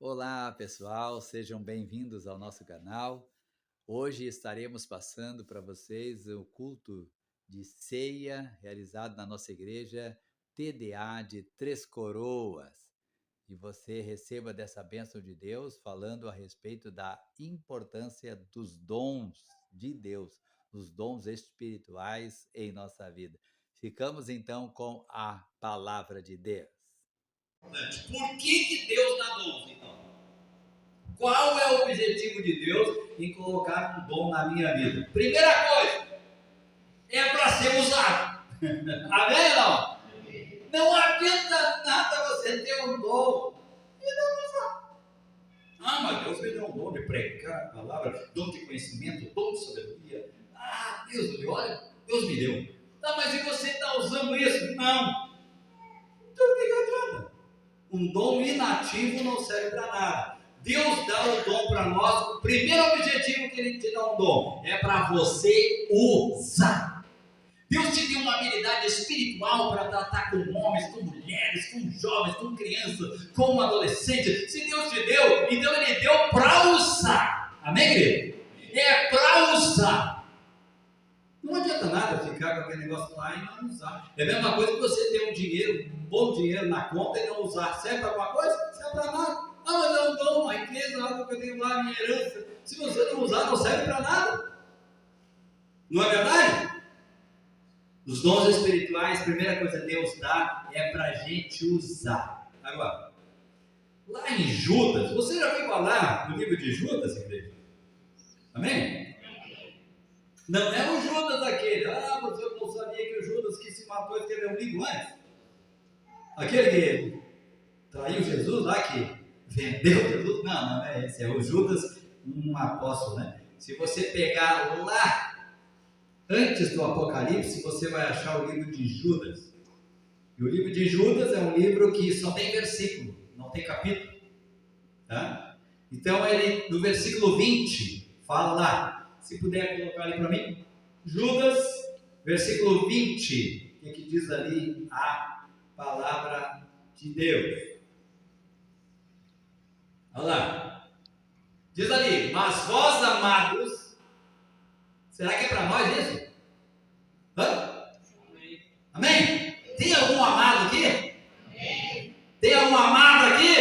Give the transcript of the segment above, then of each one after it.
Olá, pessoal, sejam bem-vindos ao nosso canal. Hoje estaremos passando para vocês o culto de ceia realizado na nossa igreja TDA de Três Coroas. E você receba dessa bênção de Deus falando a respeito da importância dos dons de Deus, os dons espirituais em nossa vida. Ficamos então com a palavra de Deus. Por que Deus dá dons, então? Qual é o objetivo de Deus em colocar um dom na minha vida? Primeira coisa, é para ser usado. Amém ou não? Não adianta nada você ter um dom e não usar. Mas Deus me deu um dom de pregar a palavra, dom de conhecimento, dom de sabedoria. Deus me deu, olha, Deus me deu. Mas e você está usando isso? Não. Então o que adianta? Um dom inativo não serve para nada. Deus dá o dom para nós. O primeiro objetivo que Ele te dá um dom é para você usar. Deus te deu uma habilidade espiritual para tratar com homens, com mulheres, com jovens, com crianças, com adolescentes. Se Deus te deu, então Ele deu para usar. Amém, querido? É para usar. Não adianta nada ficar com aquele negócio lá e não usar. É a mesma coisa que você ter um dinheiro, um bom dinheiro na conta e não usar. Serve para alguma coisa? Não serve para nada. Mas é um dom, uma riqueza, algo que eu tenho lá, minha herança. Se você não usar, não serve para nada. Não é verdade? Os dons espirituais, a primeira coisa que Deus dá é para a gente usar. Agora, lá em Judas, você já ouviu falar do livro de Judas, igreja? Amém? Não é o Judas aquele. Você não sabia que o Judas que se matou escreveu um livro antes? Aquele que traiu Jesus lá, que vendeu Jesus? Não é esse. É o Judas, um apóstolo, né? Se você pegar lá, antes do Apocalipse, você vai achar o livro de Judas. E o livro de Judas é um livro que só tem versículo, não tem capítulo. Tá? Então, ele, no versículo 20, fala lá. Se puder colocar ali para mim. Judas, versículo 20. O que diz ali a palavra de Deus? Olha lá. Diz ali, mas vós amados. Será que é para nós isso? Amém? Tem algum amado aqui? Amém. Tem algum amado aqui?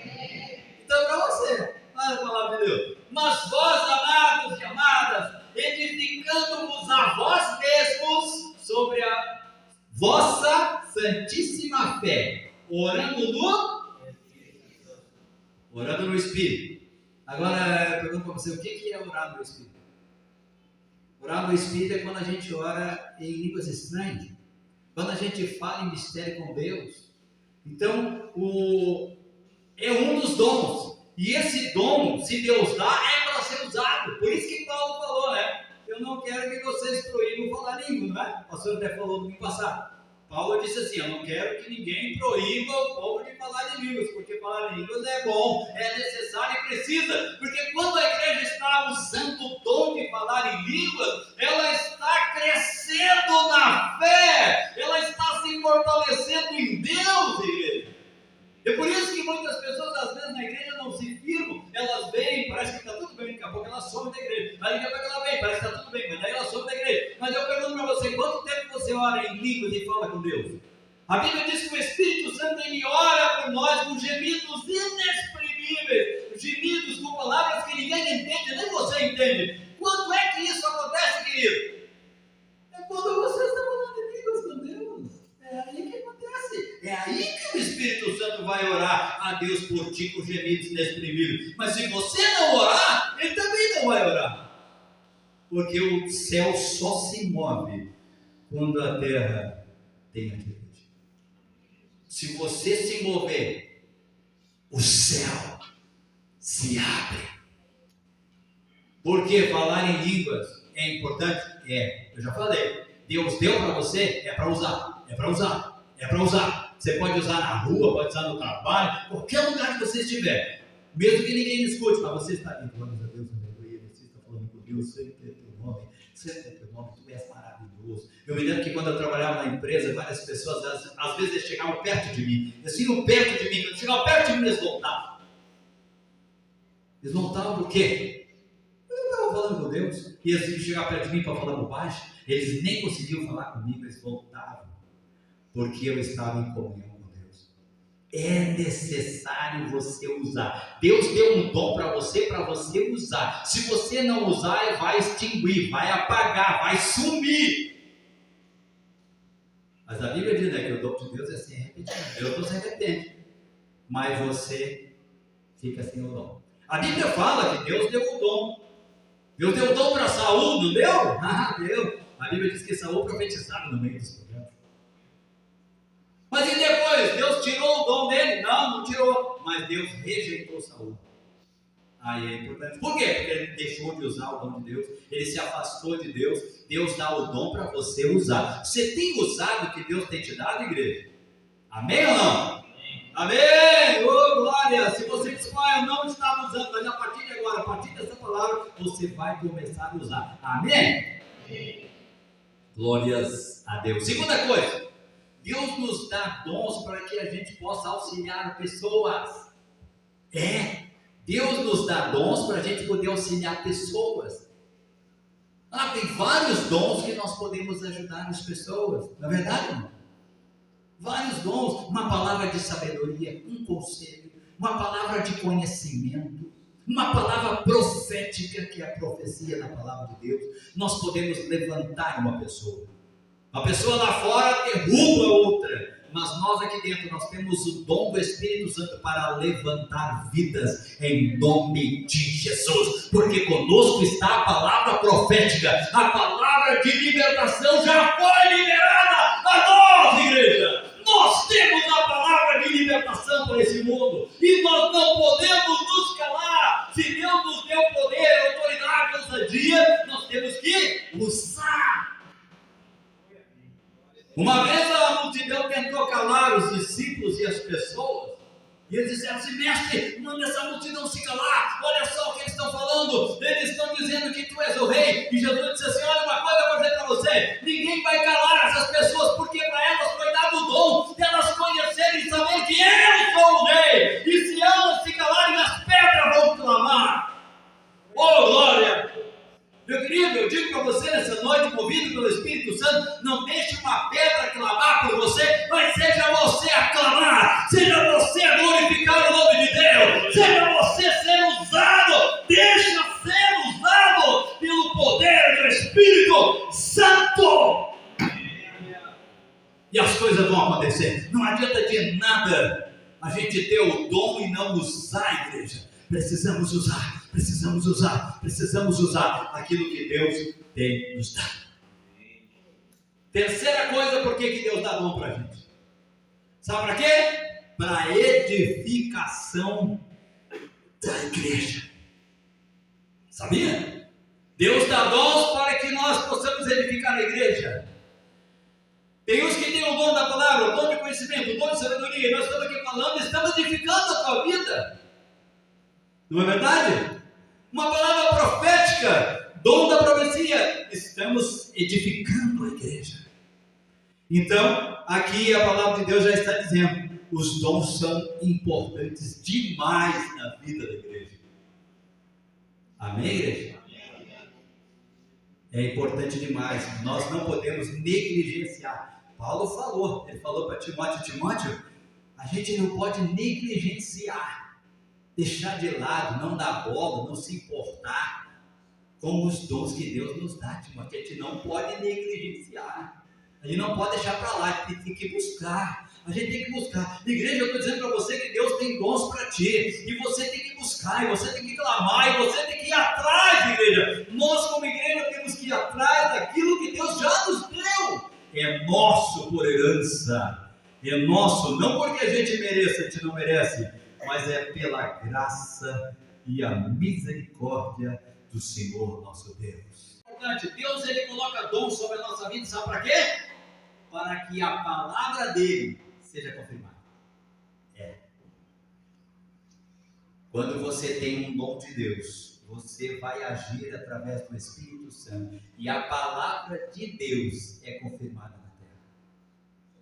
Amém. Então é para você. Olha a palavra de Deus. Mas vós, amados e amadas, edificando-vos a vós mesmos sobre a vossa santíssima fé, orando no Espírito. Agora eu pergunto para você, o que é orar no Espírito? Orar no Espírito é quando a gente ora em línguas estranhas, quando a gente fala em mistério com Deus. Então, é um dos dons. E esse dom, se Deus dá, é para ser usado. Por isso que Paulo falou, né? Eu não quero que vocês proíbam falar língua, não é? O pastor até falou no domingo passado. Paulo disse assim, eu não quero que ninguém proíba o povo de falar em línguas, porque falar em línguas é bom, é necessário e precisa. Porque quando a igreja está usando o dom de falar em línguas, ela está crescendo na fé, ela está se fortalecendo em Deus, igreja. É por isso que muitas pessoas, às vezes, na igreja não se firmam, elas vêm, parece que está tudo bem, daqui a pouco elas somem da igreja, aí daqui a pouco ela vem, parece que está tudo bem, mas daí elas somem da igreja. Mas eu pergunto para você, quanto tempo você ora em línguas e fala com Deus? A Bíblia diz que o Espírito Santo, ele ora por nós com gemidos inexprimíveis, gemidos com palavras que ninguém entende, nem você entende. Quando é que isso acontece, querido? É quando você está falando em línguas com Deus. É aí que acontece. É aí que o Espírito Santo vai orar a Deus por ti com gemidos inexprimíveis. Mas se você não orar, ele também não vai orar. Porque o céu só se move quando a terra tem atitude. Se você se mover, o céu se abre. Porque falar em línguas é importante? É. Eu já falei. Deus deu para você, é para usar. É para usar. É para usar. Você pode usar na rua, pode usar no trabalho, qualquer lugar que você estiver. Mesmo que ninguém escute, mas você está ali. Glórias a Deus, aleluia. Você está falando com Deus, sempre é teu nome. Sempre é teu nome, tu és maravilhoso. Eu me lembro que quando eu trabalhava na empresa, várias pessoas, às vezes, chegavam perto de mim. Eles ficam perto de mim. Quando chegavam perto de mim, eles voltavam. Eles não estavam por quê? Eu estava falando com Deus. E eles iam chegar perto de mim para falar bobagem. Eles nem conseguiam falar comigo, eles voltavam. Porque eu estava em comunhão com Deus. É necessário você usar. Deus deu um dom para você usar. Se você não usar, ele vai extinguir, vai apagar, vai sumir. Mas a Bíblia diz, né, que o dom de Deus é sem arrependimento. Deus não se arrepende, mas você fica sem o dom. A Bíblia fala que Deus deu o dom. Deus deu o dom para Saul, não deu? Ah, deu. A Bíblia diz que Saul profetizava no meio dos problemas. Mas e depois? Deus tirou o dom dele? Não tirou. Mas Deus rejeitou Saul. Aí é importante. Por quê? Porque ele deixou de usar o dom de Deus. Ele se afastou de Deus. Deus dá o dom para você usar. Você tem usado o que Deus tem te dado, igreja? Amém ou não? Amém! Oh, glória! Se você diz, eu não estava usando, mas a partir de agora, a partir dessa palavra, você vai começar a usar. Amém? Amém. Glórias a Deus. Segunda coisa, Deus nos dá dons para que a gente possa auxiliar pessoas. Deus nos dá dons para a gente poder auxiliar pessoas. Tem vários dons que nós podemos ajudar as pessoas. Não é verdade, irmão? Vários dons, uma palavra de sabedoria, um conselho, uma palavra de conhecimento, uma palavra profética, que é a profecia da palavra de Deus. Nós podemos levantar uma pessoa. A pessoa lá fora derruba outra, mas nós aqui dentro, nós temos o dom do Espírito Santo para levantar vidas em nome de Jesus, porque conosco está a palavra profética, a palavra de libertação já foi liberada a nós, igreja. Nós temos a palavra de libertação para esse mundo, e nós não podemos nos calar. Se Deus nos deu poder, autoridade, ousadia, nós temos que usar. Uma vez a multidão tentou calar os discípulos e as pessoas, e eles disseram assim: mestre, manda essa multidão se calar, olha só o que eles estão falando, eles estão dizendo que tu és o rei. E Jesus disse assim: olha, uma coisa eu vou dizer para você, ninguém vai calar essas pessoas, porque para elas foi dado o dom de elas conhecerem e saber que eu sou o rei, e se elas se calarem, as pedras vão clamar. Oh, glória! Meu querido, eu digo para você nessa noite, movido pelo Espírito Santo, não deixe uma pedra clamar por você, mas seja você a clamar, seja você a glorificar o nome de Deus, seja você ser usado, deixa ser usado pelo poder do Espírito Santo, e as coisas vão acontecer. Não adianta de nada a gente ter o dom e não usar, a igreja. Precisamos usar aquilo que Deus tem nos dado. Terceira coisa, por que Deus dá dom para a gente? Sabe para quê? Para edificação da igreja. Sabia? Deus dá dons para que nós possamos edificar a igreja. Tem uns que têm o dom da palavra, o dom de conhecimento, o dom de sabedoria, e nós estamos aqui falando, estamos edificando a tua vida. Não é verdade? Uma palavra profética, dom da profecia, estamos edificando a igreja. Então, aqui a palavra de Deus já está dizendo, os dons são importantes demais na vida da igreja. Amém, igreja? É importante demais, nós não podemos negligenciar. Paulo falou, ele falou para Timóteo, a gente não pode negligenciar, deixar de lado, não dar bola, não se importar com os dons que Deus nos dá, Timóteo. A gente não pode negligenciar, a gente não pode deixar para lá, a gente tem que buscar, a gente tem que buscar. Igreja, eu estou dizendo para você que Deus tem dons para ti, e você tem que buscar, e você tem que clamar, e você tem que ir atrás, igreja. Nós como igreja temos que ir atrás daquilo que Deus já nos deu, é nosso por herança, é nosso, não porque a gente mereça, a gente não merece, mas é pela graça e a misericórdia do Senhor nosso Deus. Importante, Deus ele coloca dom sobre a nossa vida, sabe para quê? Para que a palavra dele seja confirmada. Quando você tem um dom de Deus, você vai agir através do Espírito Santo, e a palavra de Deus é confirmada na terra.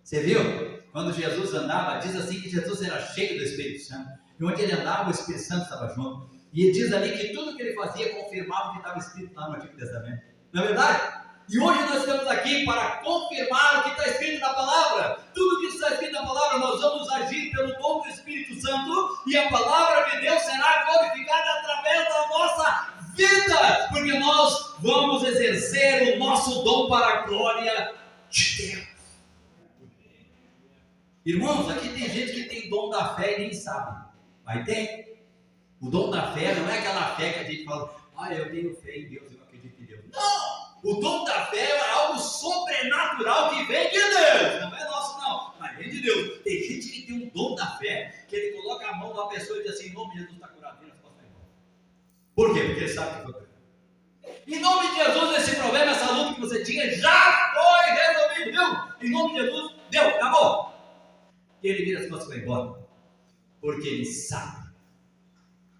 Você viu? Quando Jesus andava, diz assim que Jesus era cheio do Espírito Santo. e onde ele andava, o Espírito Santo estava junto. E ele diz ali que tudo que ele fazia confirmava o que estava escrito lá no Antigo Testamento. Não é verdade? E hoje nós estamos aqui para confirmar o que está escrito na palavra. Tudo que está escrito na palavra, nós vamos agir pelo dom do Espírito Santo, e a palavra de Deus será glorificada através da nossa vida, porque nós vamos exercer o nosso dom para a glória de Deus. Irmãos, aqui tem gente que tem dom da fé e nem sabe, mas tem. O dom da fé não é aquela fé que a gente fala, eu tenho fé em Deus, eu acredito em Deus. Não! O dom da fé é algo sobrenatural que vem de Deus, não é nosso não, mas vem de Deus. Tem gente que tem um dom da fé, que ele coloca a mão numa pessoa e diz assim, em nome de Jesus está curado, vira as costas e vai embora. Por quê? Porque ele sabe que foi curado. Em nome de Jesus, esse problema, essa luta que você tinha, já foi resolvido, viu? Em nome de Jesus, deu, acabou. E ele vira as costas e vai embora, porque ele sabe.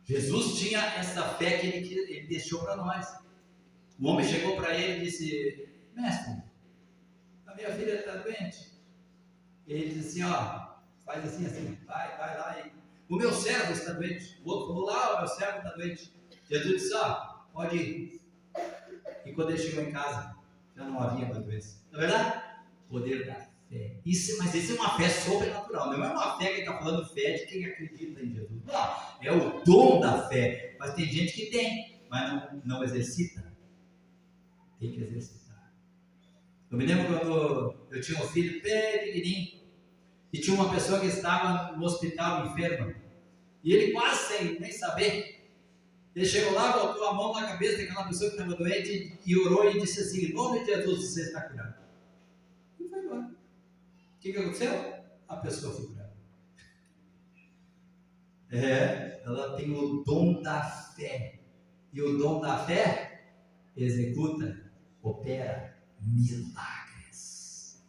Jesus tinha essa fé que ele deixou para nós. O homem chegou para ele e disse, mestre, a minha filha está doente. Ele disse assim, faz assim, vai lá. O meu servo está doente. O outro falou lá, o meu servo está doente. Jesus disse, pode ir. E quando ele chegou em casa, já não havia mais doença. Não é verdade? Poder da fé. Mas isso é uma fé sobrenatural. Não é uma fé que está falando fé de quem acredita em Jesus. Não, é o dom da fé. Mas tem gente que tem, mas não exercita. Tem que exercitar. Eu me lembro quando eu tinha um filho bem pequenininho, e tinha uma pessoa que estava no hospital enferma, e ele quase sem nem saber, ele chegou lá, botou a mão na cabeça daquela pessoa que estava doente e orou e disse assim, em nome de Jesus você está curado. E foi embora. O que aconteceu? A pessoa foi curada. Ela tem o dom da fé, e o dom da fé executa, opera milagres.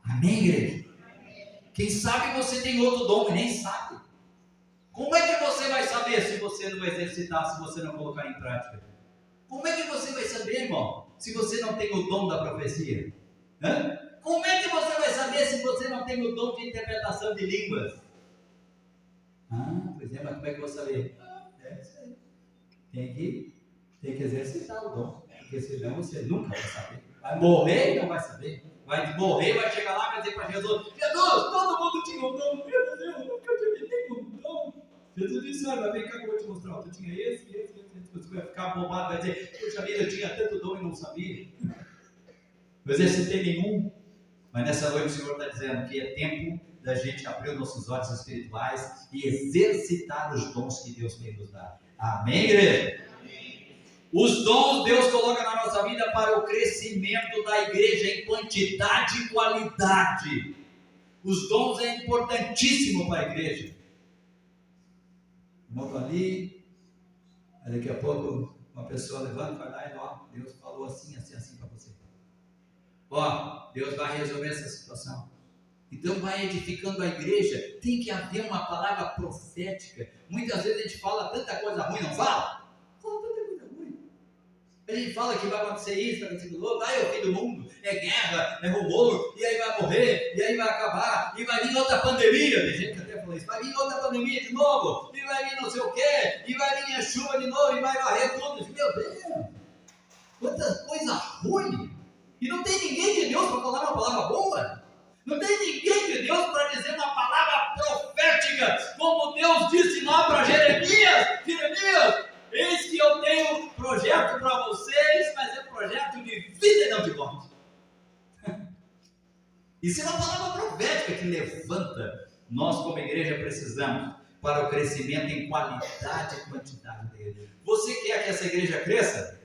Amém, igreja? Quem sabe você tem outro dom e nem sabe. Como é que você vai saber se você não exercitar, se você não colocar em prática? Como é que você vai saber, irmão, se você não tem o dom da profecia? Como é que você vai saber se você não tem o dom de interpretação de línguas? Pois é, mas como é que eu vou saber? Isso aí. Tem que exercitar o dom. Porque senão você nunca vai saber. Vai morrer e não vai saber. Vai morrer, vai chegar lá e vai dizer para Jesus, todo mundo tinha um dom. Meu Deus, eu nunca tive um dom. Jesus disse, vem cá que eu vou te mostrar. Tu tinha esse. Você vai ficar bobado, vai dizer, puxa vida, eu tinha tanto dom e não sabia. Não exercitei nenhum. Mas nessa noite o Senhor está dizendo que é tempo da gente abrir os nossos olhos espirituais e exercitar os dons que Deus tem nos dado. Amém, igreja? Os dons Deus coloca na nossa vida para o crescimento da igreja em quantidade e qualidade. Os dons é importantíssimo para a igreja. Irmão ali, aí daqui a pouco uma pessoa levanta e vai lá e Deus falou assim para você. Deus vai resolver essa situação. Então vai edificando a igreja. Tem que haver uma palavra profética. Muitas vezes a gente fala tanta coisa ruim, não fala? A gente fala que vai acontecer isso, vai acontecer aquilo outro, é o fim do mundo, é guerra, é rumor, e aí vai morrer, e aí vai acabar, e vai vir outra pandemia, tem gente que até falou isso, vai vir outra pandemia de novo, e vai vir não sei o quê, e vai vir a chuva de novo, e vai varrer tudo. Meu Deus, quanta coisa ruim, e não tem ninguém de Deus para falar uma palavra boa, não tem ninguém de Deus para dizer uma palavra profética, como Deus disse lá para Jeremias, eis que eu tenho projeto para vocês, mas é projeto de vida e não de morte. Isso é uma palavra profética que levanta. Nós como igreja precisamos para o crescimento em qualidade e quantidade dele. Você quer que essa igreja cresça?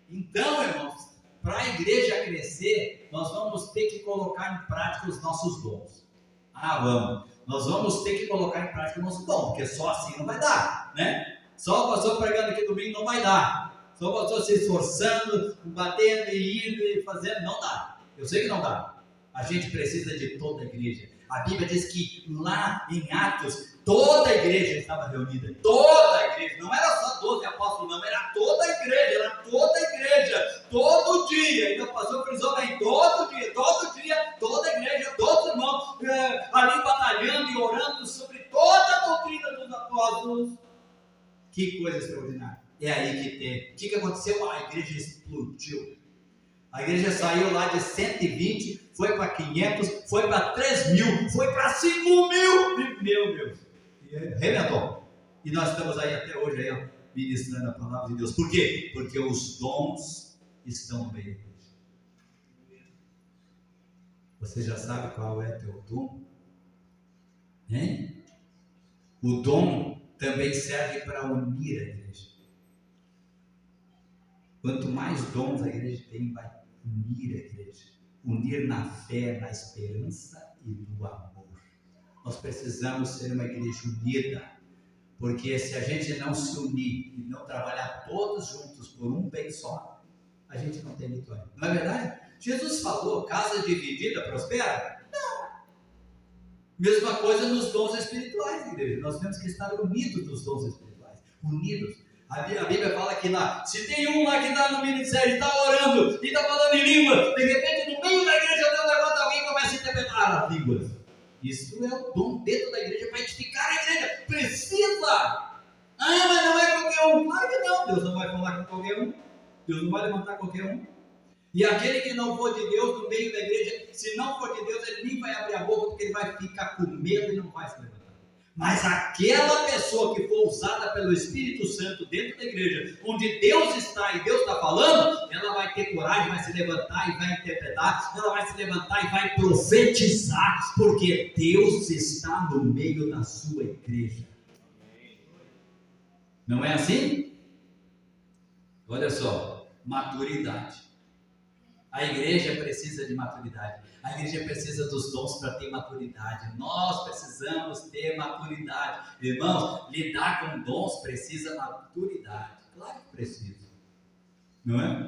Então, irmãos, para a igreja crescer, nós vamos ter que colocar em prática os nossos dons. Vamos. Nós vamos ter que colocar em prática o nosso dom, porque só assim não vai dar, né? Só o pastor pregando aqui domingo não vai dar. Só o pastor se esforçando, batendo e indo e fazendo, não dá. Eu sei que não dá. A gente precisa de toda a igreja. A Bíblia diz que lá em Atos, toda a igreja estava reunida. Toda a igreja. Não era só 12 apóstolos, não. Era toda a igreja. Era toda a igreja. Todo dia. Então o pastor frisou bem. Todo dia. Toda a igreja. Todos os irmãos ali batalhando e orando sobre toda a poderosos. Que coisa extraordinária. É aí que tem. O que aconteceu? A igreja explodiu. A igreja saiu lá de 120, foi para 500, foi para 3.000, foi para 5.000. Meu Deus. E arrebentou. E nós estamos aí até hoje aí, ó, ministrando a palavra de Deus. Por quê? Porque os dons estão no meio da igreja. Você já sabe qual é teu dom? Hein? O dom também serve para unir a igreja. Quanto mais dons a igreja tem, vai unir a igreja. Unir na fé, na esperança e no amor. Nós precisamos ser uma igreja unida. Porque se a gente não se unir e não trabalhar todos juntos por um bem só, a gente não tem vitória. Não é verdade? Jesus falou, casa dividida prospera? Não. Mesma coisa nos dons espirituais, igreja. Nós temos que estar unidos nos dons espirituais. Unidos. A Bíblia fala que lá, se tem um lá que está no ministério, está orando, e está falando em língua, de repente no meio da igreja Deus levanta alguém e começa a interpretar as línguas. Isso é o dom dentro da igreja para edificar a igreja. Precisa! Ah, mas não é qualquer um. Claro que não. Deus não vai falar com qualquer um. Deus não vai levantar qualquer um. E aquele que não for de Deus no meio da igreja, se não for de Deus, ele nem vai abrir a boca, porque ele vai ficar com medo e não vai se levantar. Mas aquela pessoa que for usada pelo Espírito Santo dentro da igreja, onde Deus está e Deus está falando, ela vai ter coragem, vai se levantar e vai interpretar, ela vai se levantar e vai profetizar, porque Deus está no meio da sua igreja. Não é assim? Olha só, maturidade. A igreja precisa de maturidade. A igreja precisa dos dons para ter maturidade. Nós precisamos ter maturidade. Irmãos, lidar com dons precisa maturidade. Claro que precisa. Não é?